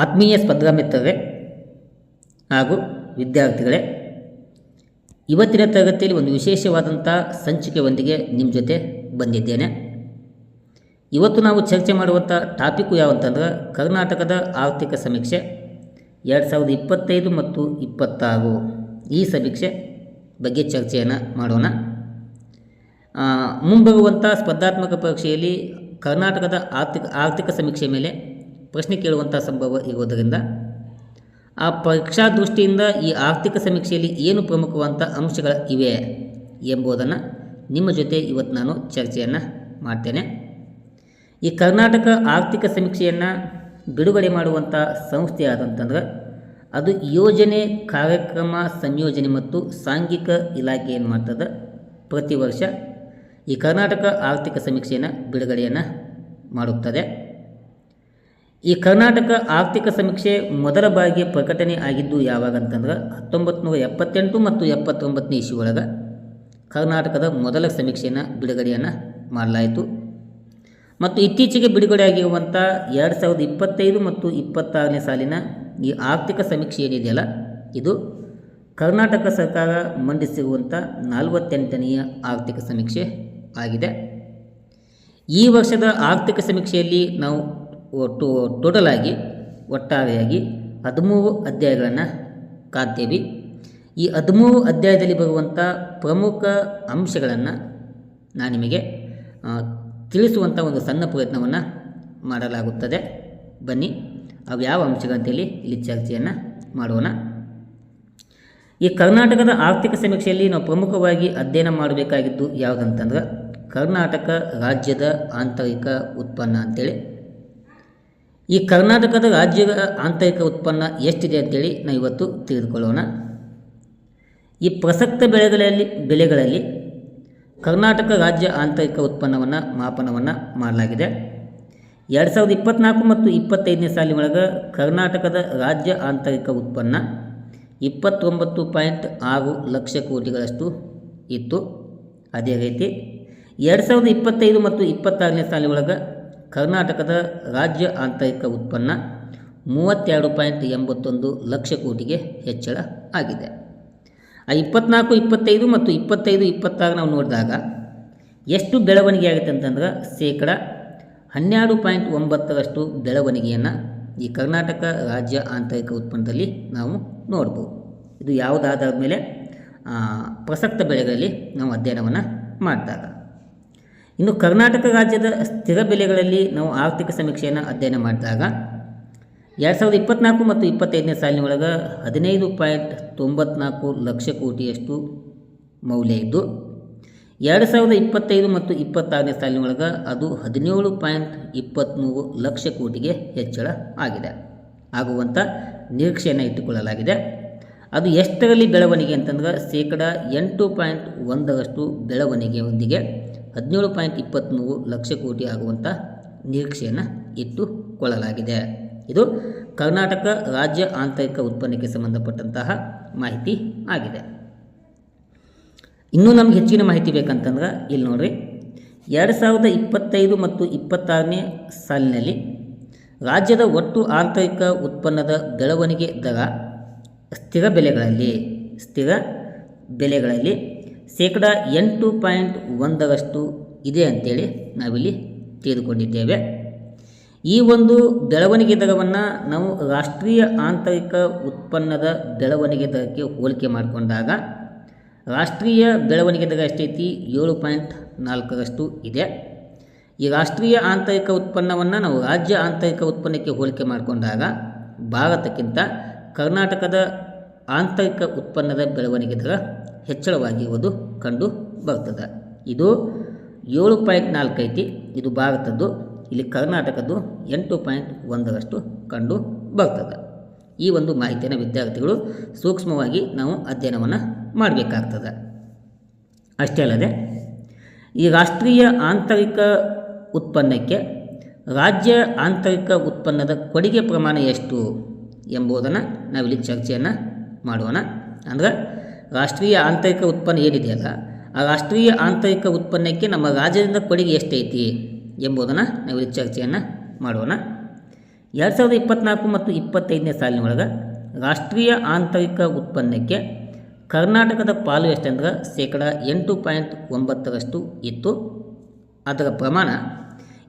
ಆತ್ಮೀಯ ಸ್ಪರ್ಧಾ ಮಿತ್ರರೇ ಹಾಗೂ ವಿದ್ಯಾರ್ಥಿಗಳೇ, ಇವತ್ತಿನ ತರಗತಿಯಲ್ಲಿ ಒಂದು ವಿಶೇಷವಾದಂಥ ಸಂಚಿಕೆಯೊಂದಿಗೆ ನಿಮ್ಮ ಜೊತೆ ಬಂದಿದ್ದೇನೆ. ಇವತ್ತು ನಾವು ಚರ್ಚೆ ಮಾಡುವಂಥ ಟಾಪಿಕ್ಕು ಯಾವಂತಂದ್ರೆ ಕರ್ನಾಟಕದ ಆರ್ಥಿಕ ಸಮೀಕ್ಷೆ 2025 ಮತ್ತು 26 ಈ ಸಮೀಕ್ಷೆ ಬಗ್ಗೆ ಚರ್ಚೆಯನ್ನು ಮಾಡೋಣ. ಮುಂಬರುವಂಥ ಸ್ಪರ್ಧಾತ್ಮಕ ಪರೀಕ್ಷೆಯಲ್ಲಿ ಕರ್ನಾಟಕದ ಆರ್ಥಿಕ ಸಮೀಕ್ಷೆ ಮೇಲೆ ಪ್ರಶ್ನೆ ಕೇಳುವಂಥ ಸಂಭವ ಇರುವುದರಿಂದ ಆ ಪರೀಕ್ಷಾ ದೃಷ್ಟಿಯಿಂದ ಈ ಆರ್ಥಿಕ ಸಮೀಕ್ಷೆಯಲ್ಲಿ ಏನು ಪ್ರಮುಖವಾದಂಥ ಅಂಶಗಳು ಇವೆ ಎಂಬುದನ್ನು ನಿಮ್ಮ ಜೊತೆ ಇವತ್ತು ನಾನು ಚರ್ಚೆಯನ್ನು ಮಾಡ್ತೇನೆ. ಈ ಕರ್ನಾಟಕ ಆರ್ಥಿಕ ಸಮೀಕ್ಷೆಯನ್ನು ಬಿಡುಗಡೆ ಮಾಡುವಂಥ ಸಂಸ್ಥೆ ಯಾವುದಂತಂದ್ರೆ ಅದು ಯೋಜನೆ, ಕಾರ್ಯಕ್ರಮ ಸಂಯೋಜನೆ ಮತ್ತು ಸಾಂಘಿಕ ಇಲಾಖೆ ಏನು ಮಾಡ್ತದೆ, ಪ್ರತಿ ವರ್ಷ ಈ ಕರ್ನಾಟಕ ಆರ್ಥಿಕ ಸಮೀಕ್ಷೆಯನ್ನು ಬಿಡುಗಡೆಯನ್ನು ಮಾಡುತ್ತದೆ. ಈ ಕರ್ನಾಟಕ ಆರ್ಥಿಕ ಸಮೀಕ್ಷೆ ಮೊದಲ ಬಾರಿಗೆ ಪ್ರಕಟಣೆ ಆಗಿದ್ದು ಯಾವಾಗ ಅಂತಂದ್ರೆ 1978 ಮತ್ತು 79ನೇ ಇಸ್ವಿ ಒಳಗೆ ಕರ್ನಾಟಕದ ಮೊದಲ ಸಮೀಕ್ಷೆಯನ್ನು ಬಿಡುಗಡೆಯನ್ನು ಮಾಡಲಾಯಿತು. ಮತ್ತು ಇತ್ತೀಚೆಗೆ ಬಿಡುಗಡೆಯಾಗಿರುವಂಥ 2025 ಮತ್ತು 26ನೇ ಸಾಲಿನ ಈ ಆರ್ಥಿಕ ಸಮೀಕ್ಷೆ ಏನಿದೆಯಲ್ಲ, ಇದು ಕರ್ನಾಟಕ ಸರ್ಕಾರ ಮಂಡಿಸಿರುವಂಥ 48ನೆಯ ಆರ್ಥಿಕ ಸಮೀಕ್ಷೆ ಆಗಿದೆ. ಈ ವರ್ಷದ ಆರ್ಥಿಕ ಸಮೀಕ್ಷೆಯಲ್ಲಿ ನಾವು ಒಟ್ಟಾರೆಯಾಗಿ 13 ಅಧ್ಯಾಯಗಳನ್ನು ಕಾಣ್ತೇವೆ. ಈ 13 ಅಧ್ಯಾಯದಲ್ಲಿ ಬರುವಂಥ ಪ್ರಮುಖ ಅಂಶಗಳನ್ನು ನಾನು ನಿಮಗೆ ತಿಳಿಸುವಂಥ ಒಂದು ಸಣ್ಣ ಪ್ರಯತ್ನವನ್ನು ಮಾಡಲಾಗುತ್ತದೆ. ಬನ್ನಿ ಅವು ಯಾವ ಅಂಶಗಳಂತೇಳಿ ಇಲ್ಲಿ ಚರ್ಚೆಯನ್ನು ಮಾಡೋಣ. ಈ ಕರ್ನಾಟಕದ ಆರ್ಥಿಕ ಸಮೀಕ್ಷೆಯಲ್ಲಿ ನಾವು ಪ್ರಮುಖವಾಗಿ ಅಧ್ಯಯನ ಮಾಡಬೇಕಾಗಿದ್ದು ಯಾವುದಂತಂದ್ರೆ ಕರ್ನಾಟಕ ರಾಜ್ಯದ ಆಂತರಿಕ ಉತ್ಪನ್ನ ಅಂತೇಳಿ. ಈ ಕರ್ನಾಟಕದ ರಾಜ್ಯದ ಆಂತರಿಕ ಉತ್ಪನ್ನ ಎಷ್ಟಿದೆ ಅಂತೇಳಿ ನಾವು ಇವತ್ತು ತಿಳಿದುಕೊಳ್ಳೋಣ. ಈ ಪ್ರಸಕ್ತ ಬೆಳೆಗಳಲ್ಲಿ ಕರ್ನಾಟಕ ರಾಜ್ಯ ಆಂತರಿಕ ಉತ್ಪನ್ನವನ್ನು ಮಾಪನವನ್ನು ಮಾಡಲಾಗಿದೆ. 2024 ಮತ್ತು 25ನೇ ಸಾಲಿನೊಳಗೆ ಕರ್ನಾಟಕದ ರಾಜ್ಯ ಆಂತರಿಕ ಉತ್ಪನ್ನ 29.6 ಲಕ್ಷ ಕೋಟಿಗಳಷ್ಟು ಇತ್ತು. ಅದೇ ರೀತಿ 2025 ಮತ್ತು 26ನೇ ಸಾಲಿನೊಳಗೆ ಕರ್ನಾಟಕದ ರಾಜ್ಯ ಆಂತರಿಕ ಉತ್ಪನ್ನ 32.81 ಲಕ್ಷ ಕೋಟಿಗೆ ಹೆಚ್ಚಳ ಆಗಿದೆ. ಆ 24, 25 ಮತ್ತು 25-26 ನಾವು ನೋಡಿದಾಗ ಎಷ್ಟು ಬೆಳವಣಿಗೆ ಆಗುತ್ತೆ ಅಂತಂದ್ರೆ 12.9% ಬೆಳವಣಿಗೆಯನ್ನು ಈ ಕರ್ನಾಟಕ ರಾಜ್ಯ ಆಂತರಿಕ ಉತ್ಪನ್ನದಲ್ಲಿ ನಾವು ನೋಡ್ಬೋದು. ಇದು ಯಾವುದಾದ ಮೇಲೆ ಪ್ರಸಕ್ತ ಬೆಳೆಗಳಲ್ಲಿ ನಾವು ಅಧ್ಯಯನವನ್ನು ಮಾಡಿದಾಗ. ಇನ್ನು ಕರ್ನಾಟಕ ರಾಜ್ಯದ ಸ್ಥಿರ ಬೆಲೆಗಳಲ್ಲಿ ನಾವು ಆರ್ಥಿಕ ಸಮೀಕ್ಷೆಯನ್ನು ಅಧ್ಯಯನ ಮಾಡಿದಾಗ 2024 ಮತ್ತು 25ನೇ ಸಾಲಿನೊಳಗೆ 15.94 ಲಕ್ಷ ಕೋಟಿಯಷ್ಟು ಮೌಲ್ಯ ಇದ್ದು, 2025 ಮತ್ತು 26ನೇ ಸಾಲಿನೊಳಗೆ ಅದು 17.23 ಲಕ್ಷ ಕೋಟಿಗೆ ಹೆಚ್ಚಳ ಆಗುವಂಥ ನಿರೀಕ್ಷೆಯನ್ನು ಇಟ್ಟುಕೊಳ್ಳಲಾಗಿದೆ. ಅದು ಎಷ್ಟರಲ್ಲಿ ಬೆಳವಣಿಗೆ ಅಂತಂದ್ರೆ 8.1% ಬೆಳವಣಿಗೆಯೊಂದಿಗೆ 17.23 ಲಕ್ಷ ಕೋಟಿ ಆಗುವಂಥ ನಿರೀಕ್ಷೆಯನ್ನು ಇಟ್ಟುಕೊಳ್ಳಲಾಗಿದೆ. ಇದು ಕರ್ನಾಟಕ ರಾಜ್ಯ ಆಂತರಿಕ ಉತ್ಪನ್ನಕ್ಕೆ ಸಂಬಂಧಪಟ್ಟಂತಹ ಮಾಹಿತಿ ಆಗಿದೆ. ಇನ್ನೂ ನಮ್ಗೆ ಹೆಚ್ಚಿನ ಮಾಹಿತಿ ಬೇಕಂತಂದ್ರೆ ಇಲ್ಲಿ ನೋಡ್ರಿ, 2025 ಮತ್ತು 26ನೇ ಸಾಲಿನಲ್ಲಿ ರಾಜ್ಯದ ಒಟ್ಟು ಆಂತರಿಕ ಉತ್ಪನ್ನದ ಬೆಳವಣಿಗೆ ದರ ಸ್ಥಿರ ಬೆಲೆಗಳಲ್ಲಿ 8.1% ಇದೆ ಅಂತೇಳಿ ನಾವಿಲ್ಲಿ ತಿಳಿದುಕೊಂಡಿದ್ದೇವೆ. ಈ ಒಂದು ಬೆಳವಣಿಗೆ ದರವನ್ನು ನಾವು ರಾಷ್ಟ್ರೀಯ ಆಂತರಿಕ ಉತ್ಪನ್ನದ ಬೆಳವಣಿಗೆ ದರಕ್ಕೆ ಹೋಲಿಕೆ ಮಾಡಿಕೊಂಡಾಗ ರಾಷ್ಟ್ರೀಯ ಬೆಳವಣಿಗೆ ದರ ಎಷ್ಟೈತಿ 7.4% ಇದೆ. ಈ ರಾಷ್ಟ್ರೀಯ ಆಂತರಿಕ ಉತ್ಪನ್ನವನ್ನು ನಾವು ರಾಜ್ಯ ಆಂತರಿಕ ಉತ್ಪನ್ನಕ್ಕೆ ಹೋಲಿಕೆ ಮಾಡಿಕೊಂಡಾಗ ಭಾರತಕ್ಕಿಂತ ಕರ್ನಾಟಕದ ಆಂತರಿಕ ಉತ್ಪನ್ನದ ಬೆಳವಣಿಗೆ ದರ ಹೆಚ್ಚಳವಾಗಿರುವುದು ಕಂಡು ಬರ್ತದೆ. ಇದು 7.4 ಐತಿ, ಇದು ಭಾರತದ್ದು. ಇಲ್ಲಿ ಕರ್ನಾಟಕದ್ದು 8.1% ಕಂಡು ಬರ್ತದೆ. ಈ ಒಂದು ಮಾಹಿತಿಯನ್ನು ವಿದ್ಯಾರ್ಥಿಗಳು ಸೂಕ್ಷ್ಮವಾಗಿ ನಾವು ಅಧ್ಯಯನವನ್ನು ಮಾಡಬೇಕಾಗ್ತದೆ. ಅಷ್ಟೇ ಅಲ್ಲದೆ ಈ ರಾಷ್ಟ್ರೀಯ ಆಂತರಿಕ ಉತ್ಪನ್ನಕ್ಕೆ ರಾಜ್ಯ ಆಂತರಿಕ ಉತ್ಪನ್ನದ ಕೊಡುಗೆ ಪ್ರಮಾಣ ಎಷ್ಟು ಎಂಬುದನ್ನು ನಾವಿಲ್ಲಿ ಚರ್ಚೆಯನ್ನು ಮಾಡೋಣ. ಅಂದರೆ ರಾಷ್ಟ್ರೀಯ ಆಂತರಿಕ ಉತ್ಪನ್ನ ಏನಿದೆಯಲ್ಲ, ಆ ರಾಷ್ಟ್ರೀಯ ಆಂತರಿಕ ಉತ್ಪನ್ನಕ್ಕೆ ನಮ್ಮ ರಾಜ್ಯದಿಂದ ಕೊಡುಗೆ ಎಷ್ಟೈತಿ ಎಂಬುದನ್ನು ನಾವಿಲ್ಲಿ ಚರ್ಚೆಯನ್ನು ಮಾಡೋಣ. 2024 ಮತ್ತು 25ನೇ ಸಾಲಿನೊಳಗೆ ರಾಷ್ಟ್ರೀಯ ಆಂತರಿಕ ಉತ್ಪನ್ನಕ್ಕೆ ಕರ್ನಾಟಕದ ಪಾಲು ಎಷ್ಟಂದ್ರೆ 8.9% ಇತ್ತು. ಅದರ ಪ್ರಮಾಣ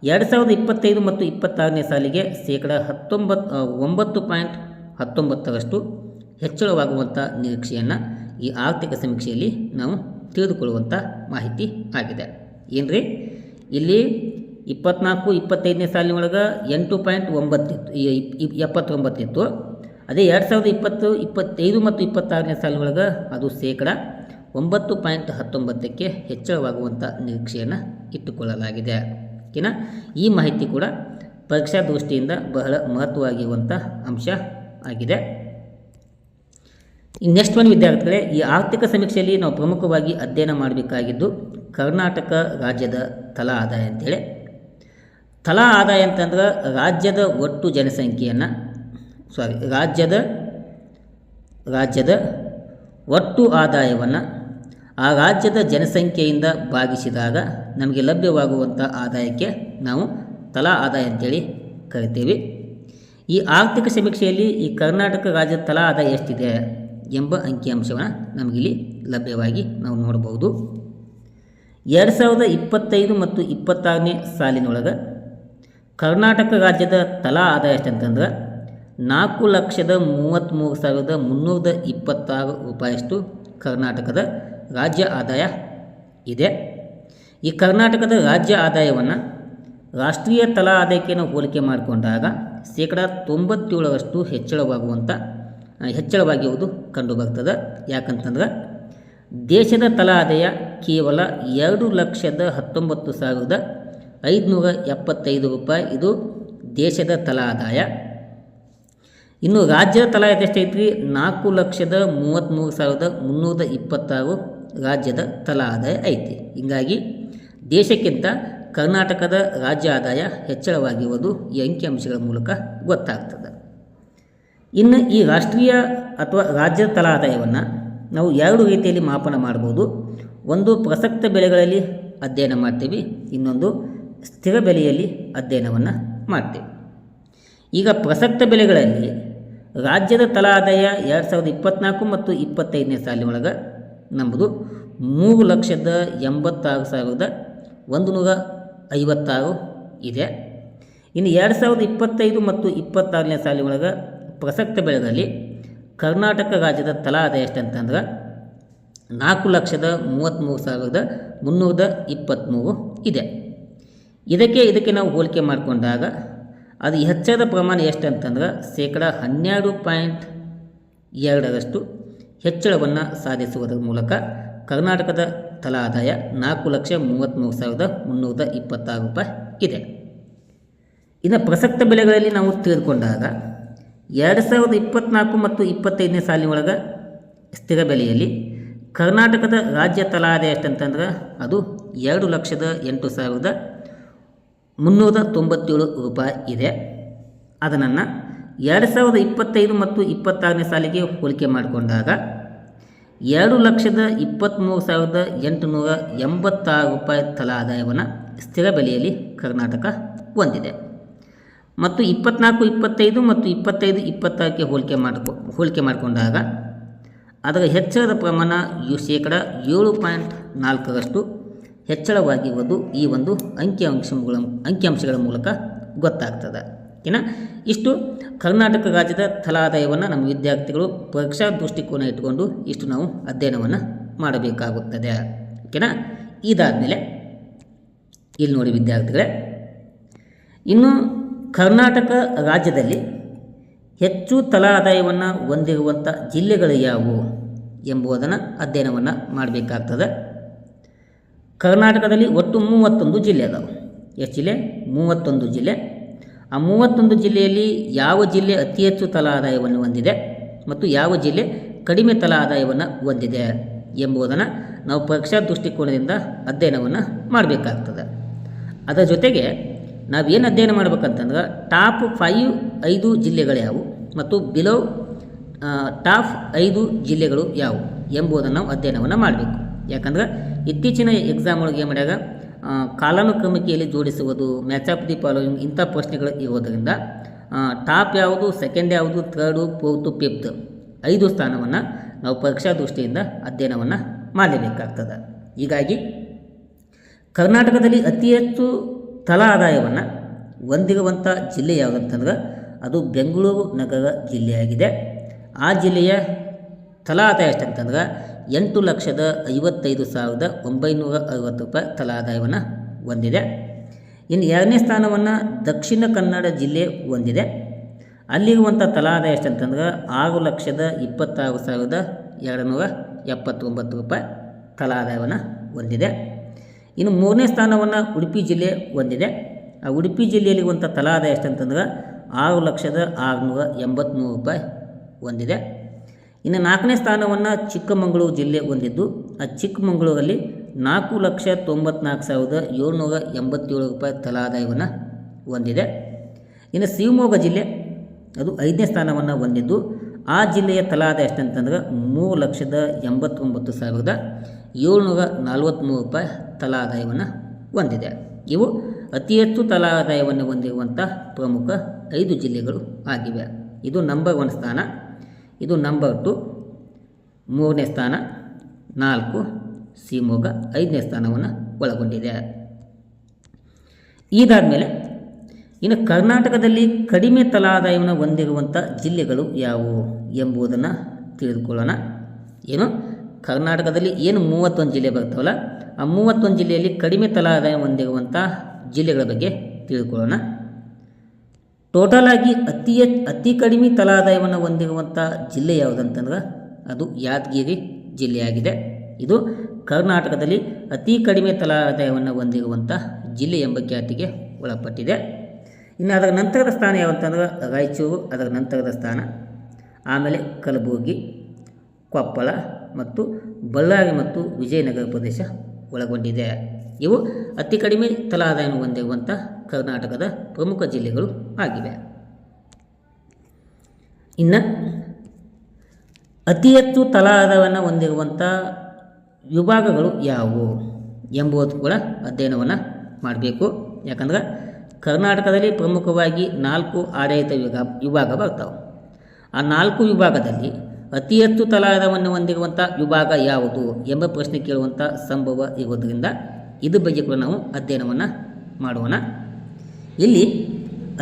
2025 ಮತ್ತು 26ನೇ ಸಾಲಿಗೆ 9.19% ಹೆಚ್ಚಳವಾಗುವಂಥ ನಿರೀಕ್ಷೆಯನ್ನು ಈ ಆರ್ಥಿಕ ಸಮೀಕ್ಷೆಯಲ್ಲಿ ನಾವು ತಿಳಿದುಕೊಳ್ಳುವಂಥ ಮಾಹಿತಿ ಆಗಿದೆ. ಏನ್ರಿ ಇಲ್ಲಿ 24-25ನೇ ಸಾಲಿನೊಳಗೆ 8.9 ಇತ್ತು. ಅದೇ 2020, 25 ಮತ್ತು 26ನೇ ಸಾಲಿನೊಳಗೆ ಅದು 9.19% ಹೆಚ್ಚಳವಾಗುವಂಥ ನಿರೀಕ್ಷೆಯನ್ನು ಇಟ್ಟುಕೊಳ್ಳಲಾಗಿದೆ. ಓಕೆನಾ, ಈ ಮಾಹಿತಿ ಕೂಡ ಪರೀಕ್ಷಾ ದೃಷ್ಟಿಯಿಂದ ಬಹಳ ಮಹತ್ವವಾಗಿರುವಂಥ ಅಂಶ ಆಗಿದೆ. ನೆಕ್ಸ್ಟ್ ಒಂದು ವಿದ್ಯಾರ್ಥಿಗಳೇ, ಈ ಆರ್ಥಿಕ ಸಮೀಕ್ಷೆಯಲ್ಲಿ ನಾವು ಪ್ರಮುಖವಾಗಿ ಅಧ್ಯಯನ ಮಾಡಬೇಕಾಗಿದ್ದು ಕರ್ನಾಟಕ ರಾಜ್ಯದ ತಲಾ ಆದಾಯ ಅಂತೇಳಿ. ತಲಾ ಆದಾಯ ಅಂತಂದ್ರೆ ರಾಜ್ಯದ ಒಟ್ಟು ಜನಸಂಖ್ಯೆಯನ್ನು ರಾಜ್ಯದ ಒಟ್ಟು ಆದಾಯವನ್ನು ಆ ರಾಜ್ಯದ ಜನಸಂಖ್ಯೆಯಿಂದ ಭಾಗಿಸಿದಾಗ ನಮಗೆ ಲಭ್ಯವಾಗುವಂಥ ಆದಾಯಕ್ಕೆ ನಾವು ತಲಾ ಆದಾಯ ಅಂತೇಳಿ ಕರಿತೀವಿ. ಈ ಆರ್ಥಿಕ ಸಮೀಕ್ಷೆಯಲ್ಲಿ ಈ ಕರ್ನಾಟಕ ರಾಜ್ಯದ ತಲಾ ಆದಾಯ ಎಷ್ಟಿದೆ ಎಂಬ ಅಂಕಿಅಂಶವನ್ನು ನಮಗಿಲ್ಲಿ ಲಭ್ಯವಾಗಿ ನಾವು ನೋಡಬಹುದು. 2025 ಮತ್ತು 26ನೇ ಸಾಲಿನೊಳಗೆ ಕರ್ನಾಟಕ ರಾಜ್ಯದ ತಲಾ ಆದಾಯ ಎಷ್ಟಂತಂದ್ರೆ 4,33,326 ರೂಪಾಯಿಯಷ್ಟು ಕರ್ನಾಟಕದ ರಾಜ್ಯ ಆದಾಯ ಇದೆ. ಈ ಕರ್ನಾಟಕದ ರಾಜ್ಯ ಆದಾಯವನ್ನು ರಾಷ್ಟ್ರೀಯ ತಲಾ ಆದಾಯಕ್ಕೆ ನಾವು ಹೋಲಿಕೆ ಮಾಡಿಕೊಂಡಾಗ 97% ಹೆಚ್ಚಳವಾಗಿರುವುದು ಕಂಡುಬರ್ತದೆ. ಯಾಕಂತಂದ್ರೆ ದೇಶದ ತಲಾ ಆದಾಯ ಕೇವಲ 2,19,575 ರೂಪಾಯಿ, ಇದು ದೇಶದ ತಲಾ ಆದಾಯ. ಇನ್ನು ರಾಜ್ಯದ ತಲಾ ಆದಾಯ ಎಷ್ಟೈತ್ರಿ? 4,33,326 ರಾಜ್ಯದ ತಲಾ ಆದಾಯ ಐತಿ. ಹೀಗಾಗಿ ದೇಶಕ್ಕಿಂತ ಕರ್ನಾಟಕದ ರಾಜ್ಯ ಆದಾಯ ಹೆಚ್ಚಳವಾಗಿರುವುದು ಈ ಅಂಕಿಅಂಶಗಳ ಮೂಲಕ ಗೊತ್ತಾಗ್ತದೆ. ಇನ್ನು ಈ ರಾಷ್ಟ್ರೀಯ ಅಥವಾ ರಾಜ್ಯದ ತಲಾ ಆದಾಯವನ್ನು ನಾವು ಎರಡು ರೀತಿಯಲ್ಲಿ ಮಾಪನ ಮಾಡ್ಬೋದು. ಒಂದು ಪ್ರಸಕ್ತ ಬೆಲೆಗಳಲ್ಲಿ ಅಧ್ಯಯನ ಮಾಡ್ತೀವಿ, ಇನ್ನೊಂದು ಸ್ಥಿರ ಬೆಲೆಯಲ್ಲಿ ಅಧ್ಯಯನವನ್ನು ಮಾಡ್ತೀವಿ. ಈಗ ಪ್ರಸಕ್ತ ಬೆಲೆಗಳಲ್ಲಿ ರಾಜ್ಯದ ತಲಾ ಆದಾಯ 2024 ಮತ್ತು 25ನೇ ಸಾಲಿನೊಳಗೆ ನಮ್ಮದು 3,86,156 ಇದೆ. ಇನ್ನು 2025 ಮತ್ತು 26ನೇ ಸಾಲಿನೊಳಗೆ ಪ್ರಸಕ್ತ ಬೆಳೆಗಳಲ್ಲಿ ಕರ್ನಾಟಕ ರಾಜ್ಯದ ತಲಾ ಆದಾಯ ಎಷ್ಟಂತಂದ್ರೆ 4,33,323 ಇದೆ. ಇದಕ್ಕೆ ನಾವು ಹೋಲಿಕೆ ಮಾಡಿಕೊಂಡಾಗ ಅದು ಹೆಚ್ಚಾದ ಪ್ರಮಾಣ ಎಷ್ಟಂತಂದ್ರೆ 12.2% ಹೆಚ್ಚಳವನ್ನು ಸಾಧಿಸುವುದರ ಮೂಲಕ ಕರ್ನಾಟಕದ ತಲಾ ಆದಾಯ 4,33,326 ರೂಪಾಯಿ ಇದೆ. ಇನ್ನು ಪ್ರಸಕ್ತ ಬೆಲೆಗಳಲ್ಲಿ ನಾವು ತಿಳಿದುಕೊಂಡಾಗ 2024 ಮತ್ತು 25ನೇ ಸಾಲಿನೊಳಗೆ ಸ್ಥಿರ ಬೆಲೆಯಲ್ಲಿ ಕರ್ನಾಟಕದ ರಾಜ್ಯ ತಲಾ ಆದಾಯ ಎಷ್ಟಂತಂದ್ರೆ ಅದು 2,08,397 ರೂಪಾಯಿ ಇದೆ. ಅದನ್ನು 2025 ಮತ್ತು 26ನೇ ಸಾಲಿಗೆ ಹೋಲಿಕೆ ಮಾಡಿಕೊಂಡಾಗ 2,23,886 ರೂಪಾಯಿ ತಲಾ ಆದಾಯವನ್ನು ಸ್ಥಿರ ಬೆಲೆಯಲ್ಲಿ ಕರ್ನಾಟಕ ಹೊಂದಿದೆ. ಮತ್ತು 24, 25 ಮತ್ತು 25, 26ಕ್ಕೆ ಹೋಲಿಕೆ ಮಾಡಿಕೊಂಡಾಗ ಅದರ ಹೆಚ್ಚಳದ ಪ್ರಮಾಣ 7.4% ಹೆಚ್ಚಳವಾಗಿರುವುದು ಈ ಒಂದು ಅಂಕಿಅಂಶಗಳ ಮೂಲಕ ಗೊತ್ತಾಗ್ತದೆ. ಓಕೆನಾ, ಇಷ್ಟು ಕರ್ನಾಟಕ ರಾಜ್ಯದ ತಲಾ ಆದಾಯವನ್ನು ನಮ್ಮ ವಿದ್ಯಾರ್ಥಿಗಳು ಪರೀಕ್ಷಾ ದೃಷ್ಟಿಕೋನ ಇಟ್ಟುಕೊಂಡು ಇಷ್ಟು ನಾವು ಅಧ್ಯಯನವನ್ನು ಮಾಡಬೇಕಾಗುತ್ತದೆ. ಓಕೆನಾ, ಇದಾದಮೇಲೆ ಇಲ್ಲಿ ನೋಡಿ ವಿದ್ಯಾರ್ಥಿಗಳೇ, ಇನ್ನು ಕರ್ನಾಟಕ ರಾಜ್ಯದಲ್ಲಿ ಹೆಚ್ಚು ತಲಾ ಆದಾಯವನ್ನು ಹೊಂದಿರುವಂಥ ಜಿಲ್ಲೆಗಳು ಯಾವುವು ಎಂಬುದನ್ನು ಅಧ್ಯಯನವನ್ನು ಮಾಡಬೇಕಾಗ್ತದೆ. ಕರ್ನಾಟಕದಲ್ಲಿ ಒಟ್ಟು 31 ಜಿಲ್ಲೆ ಅದಾವೆ. ಎಷ್ಟು ಜಿಲ್ಲೆ? 31 ಜಿಲ್ಲೆ. ಆ 31 ಜಿಲ್ಲೆಯಲ್ಲಿ ಯಾವ ಜಿಲ್ಲೆ ಅತಿ ಹೆಚ್ಚು ತಲಾ ಆದಾಯವನ್ನು ಹೊಂದಿದೆ ಮತ್ತು ಯಾವ ಜಿಲ್ಲೆ ಕಡಿಮೆ ತಲಾ ಆದಾಯವನ್ನು ಹೊಂದಿದೆ ಎಂಬುದನ್ನು ನಾವು ಪರೀಕ್ಷಾ ದೃಷ್ಟಿಕೋನದಿಂದ ಅಧ್ಯಯನವನ್ನು ಮಾಡಬೇಕಾಗ್ತದೆ. ಅದರ ಜೊತೆಗೆ ನಾವೇನು ಅಧ್ಯಯನ ಮಾಡ್ಬೇಕಂತಂದ್ರೆ ಟಾಪ್ 5 ಜಿಲ್ಲೆಗಳು ಯಾವುವು ಮತ್ತು ಬಿಲೋ ಟಾಪ್ 5 ಜಿಲ್ಲೆಗಳು ಯಾವುವು ಎಂಬುದನ್ನು ನಾವು ಅಧ್ಯಯನವನ್ನು ಮಾಡಬೇಕು. ಯಾಕಂದ್ರೆ ಇತ್ತೀಚಿನ ಎಕ್ಸಾಮ್ ಒಳಗೆ ಏನು ಮಾಡ್ಯಾಗ ಕಾಲಾನುಕ್ರಮಿಕೆಯಲ್ಲಿ ಜೋಡಿಸುವುದು, ಮ್ಯಾಚ್ ಆಫ್ ದಿ ಫಾಲೋಯಿಂಗ್ ಇಂಥ ಪ್ರಶ್ನೆಗಳು ಇರೋದರಿಂದ ಟಾಪ್ ಯಾವುದು, ಸೆಕೆಂಡ್ ಯಾವುದು, ಥರ್ಡು, ಫೋರ್ತು, ಫಿಫ್ತ್ 5 ಸ್ಥಾನವನ್ನು ನಾವು ಪರೀಕ್ಷಾ ದೃಷ್ಟಿಯಿಂದ ಅಧ್ಯಯನವನ್ನು ಮಾಡಲೇಬೇಕಾಗ್ತದೆ. ಹೀಗಾಗಿ ಕರ್ನಾಟಕದಲ್ಲಿ ಅತಿ ಹೆಚ್ಚು ತಲಾ ಆದಾಯವನ್ನು ಹೊಂದಿರುವಂಥ ಜಿಲ್ಲೆ ಯಾವುದಂತಂದ್ರೆ ಅದು ಬೆಂಗಳೂರು ನಗರ ಜಿಲ್ಲೆಯಾಗಿದೆ. ಆ ಜಿಲ್ಲೆಯ ತಲಾ ಆದಾಯ ಎಷ್ಟಂತಂದ್ರೆ 8,55,960 ರೂಪಾಯಿ ತಲಾ ಆದಾಯವನ್ನು ಹೊಂದಿದೆ. ಇನ್ನು 2ನೇ ಸ್ಥಾನವನ್ನು ದಕ್ಷಿಣ ಕನ್ನಡ ಜಿಲ್ಲೆ ಹೊಂದಿದೆ. ಅಲ್ಲಿರುವಂಥ ತಲಾ ಆದಾಯ ಎಷ್ಟಂತಂದ್ರೆ 6,26,279 ರೂಪಾಯಿ ತಲಾ ಆದಾಯವನ್ನು ಹೊಂದಿದೆ. ಇನ್ನು 3ನೇ ಸ್ಥಾನವನ್ನು ಉಡುಪಿ ಜಿಲ್ಲೆ ಹೊಂದಿದೆ. ಆ ಉಡುಪಿ ಜಿಲ್ಲೆಯಲ್ಲಿರುವಂಥ ತಲಾ ಆದಾಯ ಎಷ್ಟಂತಂದ್ರೆ 6,683 ರೂಪಾಯಿ ಹೊಂದಿದೆ. ಇನ್ನು 4ನೇ ಸ್ಥಾನವನ್ನು ಚಿಕ್ಕಮಗಳೂರು ಜಿಲ್ಲೆ ಹೊಂದಿದ್ದು, ಆ ಚಿಕ್ಕಮಗಳೂರಲ್ಲಿ 4,94,787 ರೂಪಾಯಿ ತಲಾ ಆದಾಯವನ್ನು ಹೊಂದಿದೆ. ಇನ್ನು ಶಿವಮೊಗ್ಗ ಜಿಲ್ಲೆ ಅದು 5ನೇ ಸ್ಥಾನವನ್ನು ಹೊಂದಿದ್ದು, ಆ ಜಿಲ್ಲೆಯ ತಲಾ ಆದಾಯ ಎಷ್ಟಂತಂದ್ರೆ 3,89,743 ರೂಪಾಯಿ ತಲಾ ಆದಾಯವನ್ನು ಹೊಂದಿದೆ. ಇವು ಅತಿ ಹೆಚ್ಚು ತಲಾ ಆದಾಯವನ್ನು ಹೊಂದಿರುವಂಥ ಪ್ರಮುಖ 5 ಜಿಲ್ಲೆಗಳು ಆಗಿವೆ. ಇದು ನಂಬರ್ 1 ಸ್ಥಾನ, ಇದು ನಂಬರ್ 2, 3ನೇ ಸ್ಥಾನ, 4 ಶಿವಮೊಗ್ಗ, 5ನೇ ಸ್ಥಾನವನ್ನು ಒಳಗೊಂಡಿದೆ. ಇದಾದಮೇಲೆ ಇನ್ನು ಕರ್ನಾಟಕದಲ್ಲಿ ಕಡಿಮೆ ತಲಾ ಆದಾಯವನ್ನು ಹೊಂದಿರುವಂಥ ಜಿಲ್ಲೆಗಳು ಯಾವುವು ಎಂಬುದನ್ನು ತಿಳಿದುಕೊಳ್ಳೋಣ. ಏನು ಕರ್ನಾಟಕದಲ್ಲಿ ಏನು 31 ಜಿಲ್ಲೆ ಬರ್ತಾವಲ್ಲ, ಆ 31 ಜಿಲ್ಲೆಯಲ್ಲಿ ಕಡಿಮೆ ತಲಾ ಆದಾಯ ಹೊಂದಿರುವಂಥ ಜಿಲ್ಲೆಗಳ ಬಗ್ಗೆ ತಿಳಿದುಕೊಳ್ಳೋಣ. ಟೋಟಲ್ ಆಗಿ ಅತಿ ಕಡಿಮೆ ತಲಾ ಆದಾಯವನ್ನು ಹೊಂದಿರುವಂಥ ಜಿಲ್ಲೆ ಯಾವುದಂತಂದ್ರೆ ಅದು ಯಾದಗಿರಿ ಜಿಲ್ಲೆಯಾಗಿದೆ. ಇದು ಕರ್ನಾಟಕದಲ್ಲಿ ಅತಿ ಕಡಿಮೆ ತಲಾ ಆದಾಯವನ್ನು ಹೊಂದಿರುವಂಥ ಜಿಲ್ಲೆ ಎಂಬ ಖ್ಯಾತಿಗೆ ಒಳಪಟ್ಟಿದೆ. ಇನ್ನು ಅದರ ನಂತರದ ಸ್ಥಾನ ಯಾವಂತಂದ್ರೆ ರಾಯಚೂರು, ಅದರ ನಂತರದ ಸ್ಥಾನ, ಆಮೇಲೆ ಕಲಬುರಗಿ, ಕೊಪ್ಪಳ ಮತ್ತು ಬಳ್ಳಾರಿ ಮತ್ತು ವಿಜಯನಗರ ಪ್ರದೇಶ ಒಳಗೊಂಡಿದೆ. ಇವು ಅತಿ ಕಡಿಮೆ ತಲಾ ಆದಾಯವನ್ನು ಹೊಂದಿರುವಂಥ ಕರ್ನಾಟಕದ ಪ್ರಮುಖ ಜಿಲ್ಲೆಗಳು ಆಗಿವೆ. ಇನ್ನು ಅತಿ ಹೆಚ್ಚು ತಲಾ ಆದಾಯವನ್ನು ಹೊಂದಿರುವಂಥ ವಿಭಾಗಗಳು ಯಾವುವು ಎಂಬುದು ಕೂಡ ಅಧ್ಯಯನವನ್ನು ಮಾಡಬೇಕು. ಯಾಕಂದ್ರೆ ಕರ್ನಾಟಕದಲ್ಲಿ ಪ್ರಮುಖವಾಗಿ 4 ಆಡಳಿತ ವಿಭಾಗ ಬರ್ತಾವೆ. ಆ 4 ವಿಭಾಗದಲ್ಲಿ ಅತಿ ಹೆಚ್ಚು ತಲಾ ಆದಾಯವನ್ನು ಹೊಂದಿರುವಂಥ ವಿಭಾಗ ಯಾವುದು ಎಂಬ ಪ್ರಶ್ನೆ ಕೇಳುವಂಥ ಸಂಭವ ಇರೋದರಿಂದ ಇದ್ರ ಬಗ್ಗೆ ಕೂಡ ನಾವು ಅಧ್ಯಯನವನ್ನು ಮಾಡೋಣ. ಇಲ್ಲಿ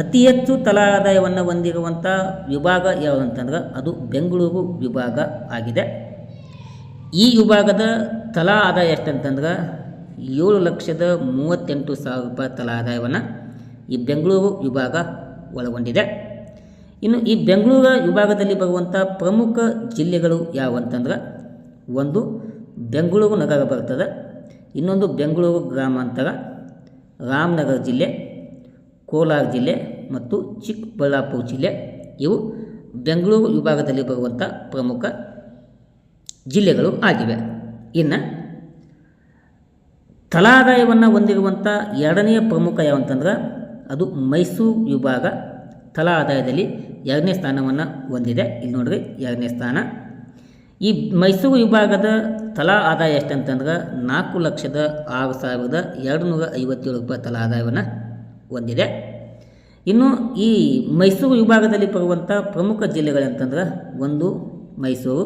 ಅತಿ ಹೆಚ್ಚು ತಲಾ ಆದಾಯವನ್ನು ಹೊಂದಿರುವಂಥ ವಿಭಾಗ ಯಾವುದಂತಂದ್ರೆ ಅದು ಬೆಂಗಳೂರು ವಿಭಾಗ ಆಗಿದೆ. ಈ ವಿಭಾಗದ ತಲಾ ಆದಾಯ ಎಷ್ಟಂತಂದ್ರೆ 7,38,000 ರೂಪಾಯಿ ತಲಾ ಆದಾಯವನ್ನು ಈ ಬೆಂಗಳೂರು ವಿಭಾಗ ಒಳಗೊಂಡಿದೆ. ಇನ್ನು ಈ ಬೆಂಗಳೂರು ವಿಭಾಗದಲ್ಲಿ ಬರುವಂಥ ಪ್ರಮುಖ ಜಿಲ್ಲೆಗಳು ಯಾವುವಂತಂದ್ರೆ ಒಂದು ಬೆಂಗಳೂರು ನಗರ ಬರ್ತದೆ, ಇನ್ನೊಂದು ಬೆಂಗಳೂರು ಗ್ರಾಮಾಂತರ, ರಾಮನಗರ ಜಿಲ್ಲೆ, ಕೋಲಾರ ಜಿಲ್ಲೆ ಮತ್ತು ಚಿಕ್ಕಬಳ್ಳಾಪುರ ಜಿಲ್ಲೆ. ಇವು ಬೆಂಗಳೂರು ವಿಭಾಗದಲ್ಲಿ ಬರುವಂಥ ಪ್ರಮುಖ ಜಿಲ್ಲೆಗಳು ಆಗಿವೆ. ಇನ್ನು ತಲಾ ಆದಾಯವನ್ನು ಹೊಂದಿರುವಂಥ 2ನೇ ಪ್ರಮುಖ ಯಾವಂತಂದ್ರೆ ಅದು ಮೈಸೂರು ವಿಭಾಗ ತಲಾ ಆದಾಯದಲ್ಲಿ 2ನೇ ಸ್ಥಾನವನ್ನು ಹೊಂದಿದೆ. ಇಲ್ಲಿ ನೋಡ್ರಿ 2ನೇ ಸ್ಥಾನ. ಈ ಮೈಸೂರು ವಿಭಾಗದ ತಲಾ ಆದಾಯ ಎಷ್ಟಂತಂದ್ರೆ 4,06,257 ರೂಪಾಯಿ ತಲಾ ಆದಾಯವನ್ನು ಹೊಂದಿದೆ. ಇನ್ನು ಈ ಮೈಸೂರು ವಿಭಾಗದಲ್ಲಿ ಬರುವಂಥ ಪ್ರಮುಖ ಜಿಲ್ಲೆಗಳಂತಂದ್ರೆ ಒಂದು ಮೈಸೂರು,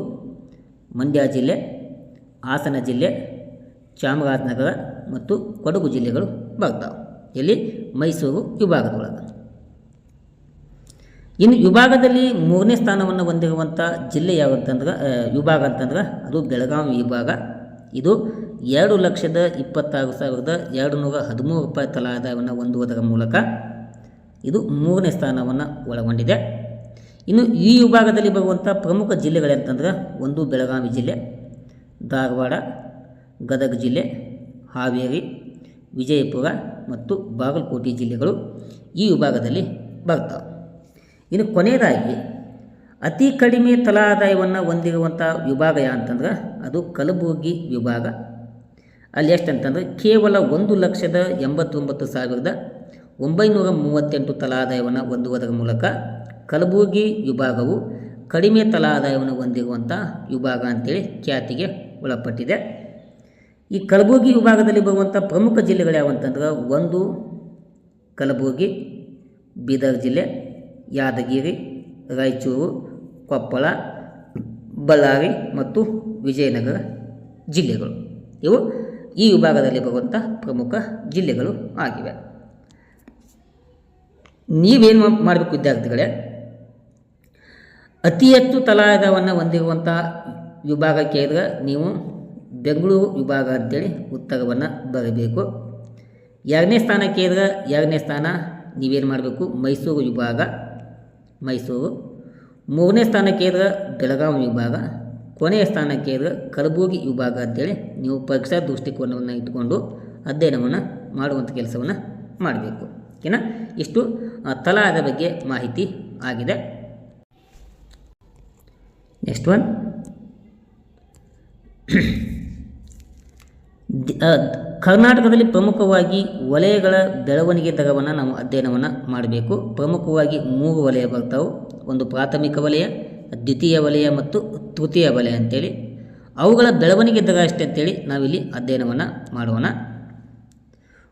ಮಂಡ್ಯ ಜಿಲ್ಲೆ, ಹಾಸನ ಜಿಲ್ಲೆ, ಚಾಮರಾಜನಗರ ಮತ್ತು ಕೊಡಗು ಜಿಲ್ಲೆಗಳು ಬರ್ತಾವೆ. ಇಲ್ಲಿ ಮೈಸೂರು ವಿಭಾಗದೊಳಗೆ. ಇನ್ನು ವಿಭಾಗದಲ್ಲಿ 3ನೇ ಸ್ಥಾನವನ್ನು ಹೊಂದಿರುವಂಥ ಜಿಲ್ಲೆ ಯಾವುದಂತಂದ್ರೆ ವಿಭಾಗ ಅಂತಂದ್ರೆ ಅದು ಬೆಳಗಾವಿ ವಿಭಾಗ. ಇದು 2,26,213 ರೂಪಾಯಿ ತಲಾ ಆದಾಯವನ್ನು ಹೊಂದುವುದರ ಮೂಲಕ ಇದು 3ನೇ ಸ್ಥಾನವನ್ನು ಒಳಗೊಂಡಿದೆ. ಇನ್ನು ಈ ವಿಭಾಗದಲ್ಲಿ ಬರುವಂಥ ಪ್ರಮುಖ ಜಿಲ್ಲೆಗಳಂತಂದ್ರೆ ಒಂದು ಬೆಳಗಾವಿ ಜಿಲ್ಲೆ, ಧಾರವಾಡ, ಗದಗ ಜಿಲ್ಲೆ, ಹಾವೇರಿ, ವಿಜಯಪುರ ಮತ್ತು ಬಾಗಲಕೋಟೆ ಜಿಲ್ಲೆಗಳು ಈ ವಿಭಾಗದಲ್ಲಿ ಬರ್ತಾವೆ. ಇನ್ನು ಕೊನೆಯದಾಗಿ ಅತಿ ಕಡಿಮೆ ತಲಾ ಆದಾಯವನ್ನು ಹೊಂದಿರುವಂಥ ವಿಭಾಗ ಅಂತಂದ್ರೆ ಅದು ಕಲಬುರಗಿ ವಿಭಾಗ. ಅಲ್ಲಿ ಎಷ್ಟಂತಂದರೆ ಕೇವಲ 1,89,938 ತಲಾ ಆದಾಯವನ್ನು ಹೊಂದುವುದರ ಮೂಲಕ ಕಲಬುರಗಿ ವಿಭಾಗವು ಕಡಿಮೆ ತಲಾ ಆದಾಯವನ್ನು ಹೊಂದಿರುವಂಥ ವಿಭಾಗ ಅಂತೇಳಿ ಖ್ಯಾತಿಗೆ ಒಳಪಟ್ಟಿದೆ. ಈ ಕಲಬುರಗಿ ವಿಭಾಗದಲ್ಲಿ ಬರುವಂಥ ಪ್ರಮುಖ ಜಿಲ್ಲೆಗಳು ಯಾವಂತಂದ್ರೆ ಒಂದು ಕಲಬುರಗಿ, ಬೀದರ್ ಜಿಲ್ಲೆ, ಯಾದಗಿರಿ, ರಾಯಚೂರು, ಕೊಪ್ಪಳ, ಬಳ್ಳಾರಿ ಮತ್ತು ವಿಜಯನಗರ ಜಿಲ್ಲೆಗಳು. ಇವು ಈ ವಿಭಾಗದಲ್ಲಿ ಬರುವಂಥ ಪ್ರಮುಖ ಜಿಲ್ಲೆಗಳು ಆಗಿವೆ. ನೀವೇನು ಮಾಡಬೇಕು ವಿದ್ಯಾರ್ಥಿಗಳೇ, ಅತಿ ಹೆಚ್ಚು ತಲಾಧಾರವನ್ನು ಹೊಂದಿರುವಂಥ ವಿಭಾಗ ಕೇಳಿದ್ರೆ ನೀವು ಬೆಂಗಳೂರು ವಿಭಾಗ ಅಂತೇಳಿ ಉತ್ತರವನ್ನು ಬರೀಬೇಕು. ಎರಡನೇ ಸ್ಥಾನ ಕೇಳಿದ್ರೆ ಎರಡನೇ ಸ್ಥಾನ ನೀವೇನು ಮಾಡಬೇಕು, ಮೈಸೂರು ವಿಭಾಗ, ಮೈಸೂರು. ಮೂರನೇ ಸ್ಥಾನ ಕೇಳಿದ್ರೆ ಬೆಳಗಾವಿ ವಿಭಾಗ. ಕೊನೆಯ ಸ್ಥಾನ ಕೇಳಿದ್ರೆ ಕಲಬುರಗಿ ವಿಭಾಗ ಅಂತೇಳಿ ನೀವು ಪರೀಕ್ಷಾ ದೃಷ್ಟಿಕೋನವನ್ನು ಇಟ್ಟುಕೊಂಡು ಅಧ್ಯಯನವನ್ನು ಮಾಡುವಂಥ ಕೆಲಸವನ್ನು ಮಾಡಬೇಕು. ಓಕೆನಾ? ಇಷ್ಟು ತಲಾದ ಬಗ್ಗೆ ಮಾಹಿತಿ ಆಗಿದೆ. ನೆಕ್ಸ್ಟ್ ಒನ್, ಕರ್ನಾಟಕದಲ್ಲಿ ಪ್ರಮುಖವಾಗಿ ವಲಯಗಳ ಬೆಳವಣಿಗೆ ದರವನ್ನು ನಾವು ಅಧ್ಯಯನವನ್ನು ಮಾಡಬೇಕು. ಪ್ರಮುಖವಾಗಿ 3 ವಲಯ ಬರ್ತಾವೆ. ಒಂದು ಪ್ರಾಥಮಿಕ ವಲಯ, ದ್ವಿತೀಯ ವಲಯ ಮತ್ತು ತೃತೀಯ ವಲಯ ಅಂತೇಳಿ. ಅವುಗಳ ಬೆಳವಣಿಗೆ ದರ ಅಷ್ಟೇ ಅಂತೇಳಿ ನಾವಿಲ್ಲಿ ಅಧ್ಯಯನವನ್ನು ಮಾಡೋಣ.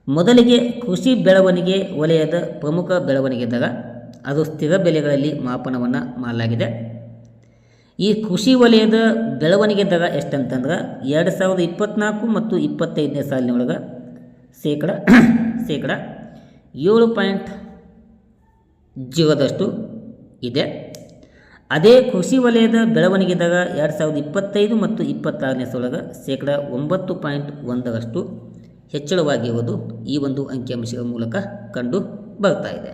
ಮೊದಲಿಗೆ ಕೃಷಿ ಬೆಳವಣಿಗೆ ವಲಯದ ಪ್ರಮುಖ ಬೆಳವಣಿಗೆ ದರ, ಅದು ಸ್ಥಿರ ಬೆಲೆಗಳಲ್ಲಿ ಮಾಪನವನ್ನು ಮಾಡಲಾಗಿದೆ. ಈ ಕೃಷಿ ವಲಯದ ಬೆಳವಣಿಗೆ ದರ ಎಷ್ಟಂತಂದ್ರೆ 2024 ಮತ್ತು 25ನೇ ಸಾಲಿನೊಳಗೆ ಶೇಕಡ 7.0% ಇದೆ. ಅದೇ ಕೃಷಿ ವಲಯದ ಬೆಳವಣಿಗೆ ದರ 2025 ಮತ್ತು 26ನೇ ಸಾಲಿನೊಳಗೆ ಶೇಕಡ 9.1% ಹೆಚ್ಚಳವಾಗಿರುವುದು ಈ ಒಂದು ಅಂಕಿಅಂಶಗಳ ಮೂಲಕ ಕಂಡು ಬರ್ತಾ ಇದೆ.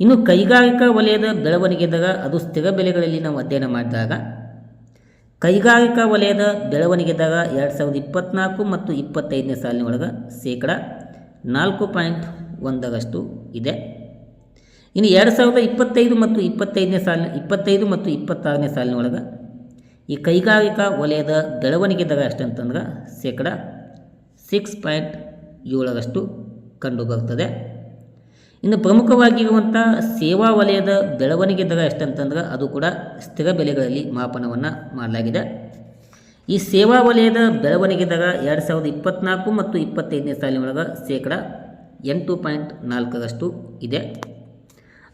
ಇನ್ನು ಕೈಗಾರಿಕಾ ವಲಯದ ಬೆಳವಣಿಗೆ ದರ, ಅದು ಸ್ಥಿರ ಬೆಲೆಗಳಲ್ಲಿ ನಾವು ಅಧ್ಯಯನ ಮಾಡಿದಾಗ ಕೈಗಾರಿಕಾ ವಲಯದ ಬೆಳವಣಿಗೆ ದರ 2024 ಮತ್ತು 25ನೇ ಸಾಲಿನೊಳಗೆ ಶೇಕಡ 4.1% ಇದೆ. ಇನ್ನು 2025 ಮತ್ತು 25 ಮತ್ತು 26ನೇ ಸಾಲಿನೊಳಗೆ ಈ ಕೈಗಾರಿಕಾ ವಲಯದ ಬೆಳವಣಿಗೆ ದರ ಎಷ್ಟಂತಂದ್ರೆ ಶೇಕಡ 6.7% ಕಂಡು ಬರ್ತದೆ. ಇನ್ನು ಪ್ರಮುಖವಾಗಿರುವಂಥ ಸೇವಾ ವಲಯದ ಬೆಳವಣಿಗೆ ದರ ಎಷ್ಟಂತಂದ್ರೆ ಅದು ಕೂಡ ಸ್ಥಿರ ಬೆಲೆಗಳಲ್ಲಿ ಮಾಪನವನ್ನು ಮಾಡಲಾಗಿದೆ. ಈ ಸೇವಾ ವಲಯದ ಬೆಳವಣಿಗೆ ದರ 2024 ಮತ್ತು 25ನೇ ಸಾಲಿನೊಳಗೆ ಶೇಕಡ 8.4% ಇದೆ.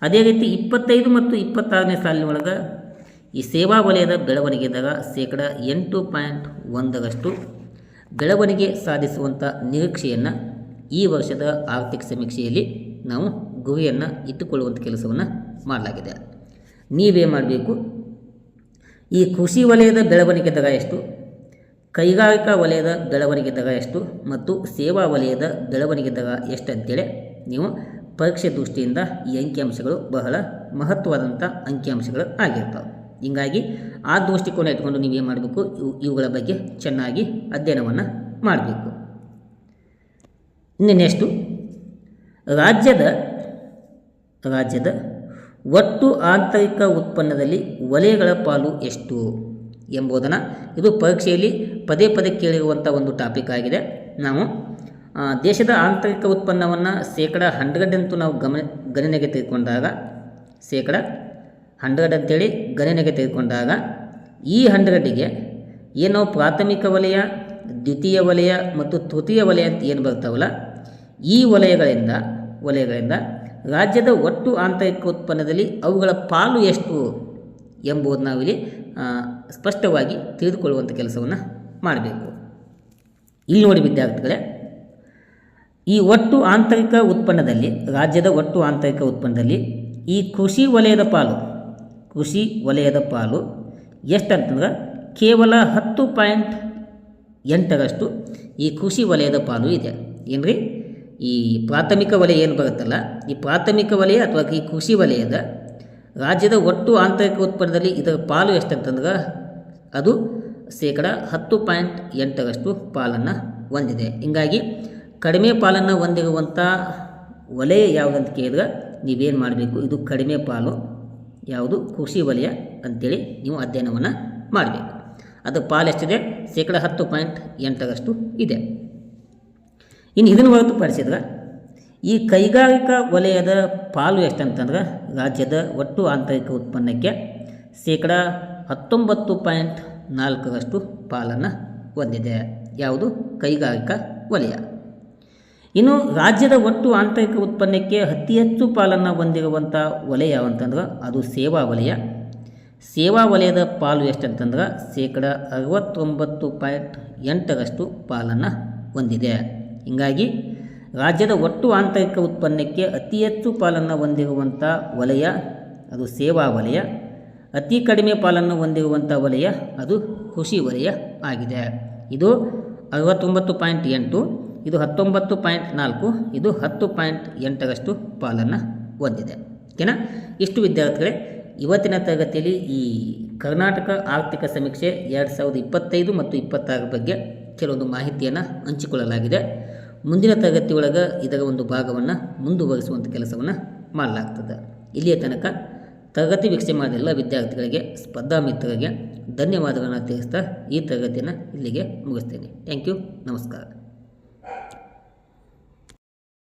ಅದೇ ರೀತಿ 25 ಮತ್ತು 26ನೇ ಸಾಲಿನೊಳಗೆ ಈ ಸೇವಾ ವಲಯದ ಬೆಳವಣಿಗೆ ದರ ಶೇಕಡ 8.1% ಬೆಳವಣಿಗೆ ಸಾಧಿಸುವಂಥ ನಿರೀಕ್ಷೆಯನ್ನು ಈ ವರ್ಷದ ಆರ್ಥಿಕ ಸಮೀಕ್ಷೆಯಲ್ಲಿ ನಾವು ಗುರಿಯನ್ನು ಇಟ್ಟುಕೊಳ್ಳುವಂಥ ಕೆಲಸವನ್ನು ಮಾಡಲಾಗಿದೆ. ನೀವೇ ಮಾಡಬೇಕು, ಈ ಕೃಷಿ ವಲಯದ ಬೆಳವಣಿಗೆ ದರ ಎಷ್ಟು, ಕೈಗಾರಿಕಾ ವಲಯದ ಬೆಳವಣಿಗೆ ದರ ಎಷ್ಟು ಮತ್ತು ಸೇವಾ ವಲಯದ ಬೆಳವಣಿಗೆ ದರ ಎಷ್ಟು ಅಂತೇಳಿ ನೀವು ಪರೀಕ್ಷೆ ದೃಷ್ಟಿಯಿಂದ ಈ ಅಂಕಿಅಂಶಗಳು ಬಹಳ ಮಹತ್ವವಾದಂಥ ಅಂಕಿಅಂಶಗಳು ಆಗಿರ್ತವೆ. ಹೀಗಾಗಿ ಆ ದೃಷ್ಟಿಕೋನ ಇಟ್ಕೊಂಡು ನೀವೇನು ಮಾಡಬೇಕು, ಇವುಗಳ ಬಗ್ಗೆ ಚೆನ್ನಾಗಿ ಅಧ್ಯಯನವನ್ನು ಮಾಡಬೇಕು. ಇನ್ನು ನೆಕ್ಸ್ಟು, ರಾಜ್ಯದ ಒಟ್ಟು ಆಂತರಿಕ ಉತ್ಪನ್ನದಲ್ಲಿ ವಲಯಗಳ ಪಾಲು ಎಷ್ಟು ಎಂಬುದನ್ನು, ಇದು ಪರೀಕ್ಷೆಯಲ್ಲಿ ಪದೇ ಪದೇ ಕೇಳಿರುವಂಥ ಒಂದು ಟಾಪಿಕ್ ಆಗಿದೆ. ನಾವು ದೇಶದ ಆಂತರಿಕ ಉತ್ಪನ್ನವನ್ನು ಶೇಕಡ 100 ಅಂತೂ ನಾವು ಗಣನೆಗೆ ತೆಗೆದುಕೊಂಡಾಗ, ಶೇಕಡ 100 ಅಂತೇಳಿ ಗಣನೆಗೆ ತೆಗೆದುಕೊಂಡಾಗ ಈ 100ಗೆ ಏನು ಪ್ರಾಥಮಿಕ ವಲಯ, ದ್ವಿತೀಯ ವಲಯ ಮತ್ತು ತೃತೀಯ ವಲಯ ಅಂತ ಏನು ಬರ್ತಾವಲ್ಲ, ಈ ವಲಯಗಳಿಂದ ರಾಜ್ಯದ ಒಟ್ಟು ಆಂತರಿಕ ಉತ್ಪನ್ನದಲ್ಲಿ ಅವುಗಳ ಪಾಲು ಎಷ್ಟು ಎಂಬುದನ್ನು ನಾವಿಲ್ಲಿ ಸ್ಪಷ್ಟವಾಗಿ ತಿಳಿದುಕೊಳ್ಳುವಂಥ ಕೆಲಸವನ್ನು ಮಾಡಬೇಕು. ಇಲ್ಲಿ ನೋಡಿ ವಿದ್ಯಾರ್ಥಿಗಳೇ, ಈ ಒಟ್ಟು ಆಂತರಿಕ ಉತ್ಪನ್ನದಲ್ಲಿ, ರಾಜ್ಯದ ಒಟ್ಟು ಆಂತರಿಕ ಉತ್ಪನ್ನದಲ್ಲಿ ಈ ಕೃಷಿ ವಲಯದ ಪಾಲು ಎಷ್ಟಂತಂದ್ರೆ ಕೇವಲ 10.8% ಈ ಕೃಷಿ ವಲಯದ ಪಾಲು ಇದೆ. ಏನ್ರಿ, ಈ ಪ್ರಾಥಮಿಕ ವಲಯ ಏನು ಬರುತ್ತಲ್ಲ, ಈ ಪ್ರಾಥಮಿಕ ವಲಯ ಅಥವಾ ಈ ಕೃಷಿ ವಲಯದ ರಾಜ್ಯದ ಒಟ್ಟು ಆಂತರಿಕ ಉತ್ಪನ್ನದಲ್ಲಿ ಇದರ ಪಾಲು ಎಷ್ಟಂತಂದ್ರೆ ಅದು ಶೇಕಡ 10.8% ಪಾಲನ್ನು ಹೊಂದಿದೆ. ಹೀಗಾಗಿ ಕಡಿಮೆ ಪಾಲನ್ನು ಹೊಂದಿರುವಂಥ ವಲಯ ಯಾವುದಂತ ಕೇಳಿದ್ರೆ ನೀವೇನು ಮಾಡಬೇಕು, ಇದು ಕಡಿಮೆ ಪಾಲು ಯಾವುದು, ಕೃಷಿ ವಲಯ ಅಂಥೇಳಿ ನೀವು ಅಧ್ಯಯನವನ್ನು ಮಾಡಬೇಕು. ಅದರ ಪಾಲು ಎಷ್ಟಿದೆ, ಶೇಕಡ 10.8% ಇದೆ. ಇನ್ನು ಇದನ್ನು ಹೊರತುಪಡಿಸಿದ್ರೆ ಈ ಕೈಗಾರಿಕಾ ವಲಯದ ಪಾಲು ಎಷ್ಟಂತಂದ್ರೆ ರಾಜ್ಯದ ಒಟ್ಟು ಆಂತರಿಕ ಉತ್ಪನ್ನಕ್ಕೆ ಶೇಕಡ 19.4% ಪಾಲನ್ನು ಹೊಂದಿದೆ. ಯಾವುದು, ಕೈಗಾರಿಕಾ ವಲಯ. ಇನ್ನು ರಾಜ್ಯದ ಒಟ್ಟು ಆಂತರಿಕ ಉತ್ಪನ್ನಕ್ಕೆ ಅತಿ ಹೆಚ್ಚು ಪಾಲನ್ನು ಹೊಂದಿರುವಂಥ ವಲಯ ಯಾವಂತಂದ್ರೆ ಅದು ಸೇವಾ ವಲಯ. ಸೇವಾ ವಲಯದ ಪಾಲು ಎಷ್ಟಂತಂದ್ರೆ 69.8% ಪಾಲನ್ನು ಹೊಂದಿದೆ. ಹೀಗಾಗಿ ರಾಜ್ಯದ ಒಟ್ಟು ಆಂತರಿಕ ಉತ್ಪನ್ನಕ್ಕೆ ಅತಿ ಹೆಚ್ಚು ಪಾಲನ್ನು ಹೊಂದಿರುವಂಥ ವಲಯ ಅದು ಸೇವಾ ವಲಯ. ಅತಿ ಕಡಿಮೆ ಪಾಲನ್ನು ಹೊಂದಿರುವಂಥ ವಲಯ ಅದು ಕೃಷಿ ವಲಯ ಆಗಿದೆ. ಇದು 69.8, ಇದು 19.4, ಇದು 10.8% ಪಾಲನ್ನು ಹೊಂದಿದೆ. ಓಕೆನಾ? ಇಷ್ಟು ವಿದ್ಯಾರ್ಥಿಗಳೇ ಇವತ್ತಿನ ತರಗತಿಯಲ್ಲಿ ಈ ಕರ್ನಾಟಕ ಆರ್ಥಿಕ ಸಮೀಕ್ಷೆ 2025 ಮತ್ತು 26 ಬಗ್ಗೆ ಕೆಲವೊಂದು ಮಾಹಿತಿಯನ್ನು ಹಂಚಿಕೊಳ್ಳಲಾಗಿದೆ. ಮುಂದಿನ ತರಗತಿಯೊಳಗೆ ಇದರ ಒಂದು ಭಾಗವನ್ನು ಮುಂದುವರಿಸುವಂಥ ಕೆಲಸವನ್ನು ಮಾಡಲಾಗ್ತದೆ. ಇಲ್ಲಿಯ ತನಕ ತರಗತಿ ವೀಕ್ಷಣೆ ಮಾಡಿದ ಎಲ್ಲ ವಿದ್ಯಾರ್ಥಿಗಳಿಗೆ, ಸ್ಪರ್ಧಾ ಮಿತ್ರರಿಗೆ ಧನ್ಯವಾದಗಳನ್ನು ತಿಳಿಸ್ತಾ ಈ ತರಗತಿಯನ್ನು ಇಲ್ಲಿಗೆ ಮುಗಿಸ್ತೇನೆ. Thank you. ನಮಸ್ಕಾರ.